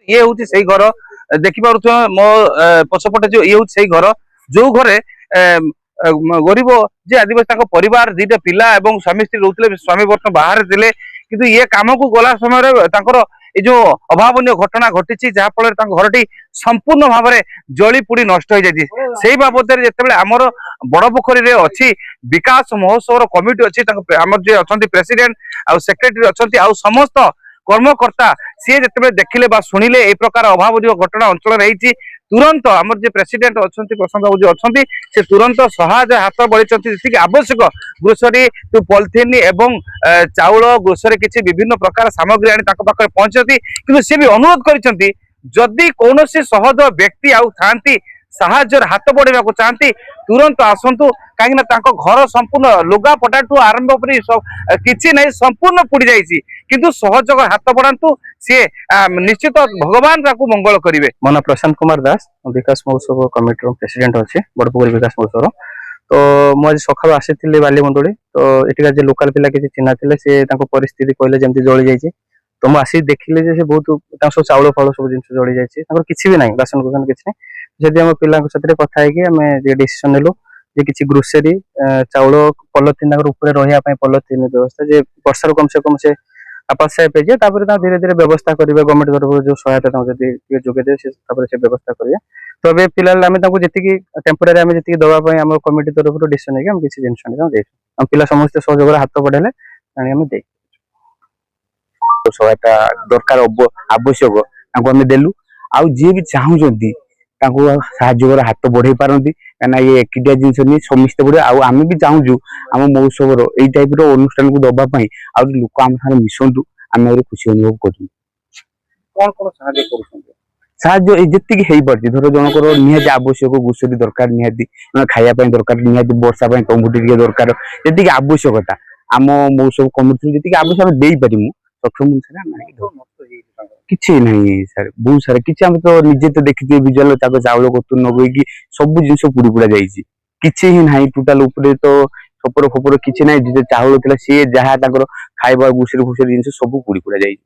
ये हूँ से घर देखिपे मो पछपटे जो ये हूँ से घर जो घरे गरीब जे आदिवासी परिवार दीटा पिला और स्वामी स्त्री रोते स्वामी वर्ष बाहर थे किंतु ये काम को गला समय ये जो अभावन घटना घटी जहाँफल घरटी संपूर्ण भाव में जली पुड़ी नष्ट हो जाती बाबद जिते आमर बड़ पोखरी अच्छी विकास महोत्सव कमिटी अच्छी आम जे अच्छा प्रेसिडेंट आ सेक्रेटरी अच्छा आ समस्त कर्मकर्ता सी जिते देखिले शुणिले ए प्रकार अभावन घटना अंचल रही तुरंत आमर जे प्रेसिडेंट अच्छा प्रशांत बाबू जी अच्छा से तुरंत सहायता हाथ बढ़ी आवश्यक ग्रोसरी टू पॉलिथिन एवं चाउल ग्रोसरी किसी विभिन्न प्रकार सामग्री आनी पाखे पहुंचती कि सी भी अनुरोध करदी जदि कौन सहज व्यक्ति आउ था साहाଯ୍ୟ हाथ बढ़ावा चाहती तुरंत आसतु कहीं घर संपूर्ण लुगा पटाठू आरंभ कर किसी नहीं संपूर्ण पुड़ी जाइए किंतु सहयोग हाथ बढ़ातु सी निश्चित भगवान मंगल करेंगे। मो ना प्रशांत कुमार दास विकास महोत्सव कमिटी प्रेसिडेंट अच्छे बड़पोखरी विकास महोत्सव तो मुझे सका आसी बालीमुंडली तो ये जो लोकाल पिला किसी चिन्हा थे सी परिस्थिति कहले जमी जली जाइए तो मुझे आसिक देखिले जे बहुत सब चाउल फल सब जिन जली जाइए किसी भी ना बासन कुसन किसी जदि आम पिला कथा है डिसीजन नेलु जे किसी ग्रोसरी चाउल पॉलिथिन ऊपर रहा पॉलिथिन व्यवस्था जे वर्षार कम से कम से आपास पे धीरे धीरे व्यवस्था करेंगे गवर्नमेंट तरफ जो सहायता जोगे से व्यवस्था करेंगे तो ये पिला जी टेम्पोरारी आम जी दवाई आम कमिटी तरफ डिसीजन है किसी जिन पिला समस्त सहयोग हाथ बढ़ाइले आम दे सहायता दरकार आवश्यक आम देलु आउ जी भी चाहूँगी साहाଯ୍य हाथ बढ़े पारती कहीं ये एकिटिया जिनस नहीं समस्ते बढ़े आम भी चाहूँ आम महोत्सव यही टाइप अनुष्ठान को दवाई आ लोक आम सारे मिशंतु आम खुशी अनुभव कर साहाଯ୍य जी हो पार्टी धर जनकर निहाती आवश्यक गुसरी दरकार निहाती खायापी दरकार निहाती वर्षा टंगुटी दरकार जी आवश्यकता आम महोत्सव कमिटी जी आवश्यक दे पारू सक्षम अनुसार किसी नहीं सर बहुत सारा किसी आम तो निजे तो देखिए विजुअल चाउल कतु नगैकी सब जिन पुड़ी पुड़ा जाइए किसी ही ना टोटाल उपरे तो सपर फपर किसी ना चाउल सी जहाँ खाଇବା गुसरी फुसरी जिन सब पुड़ी पुड़ा जाइए।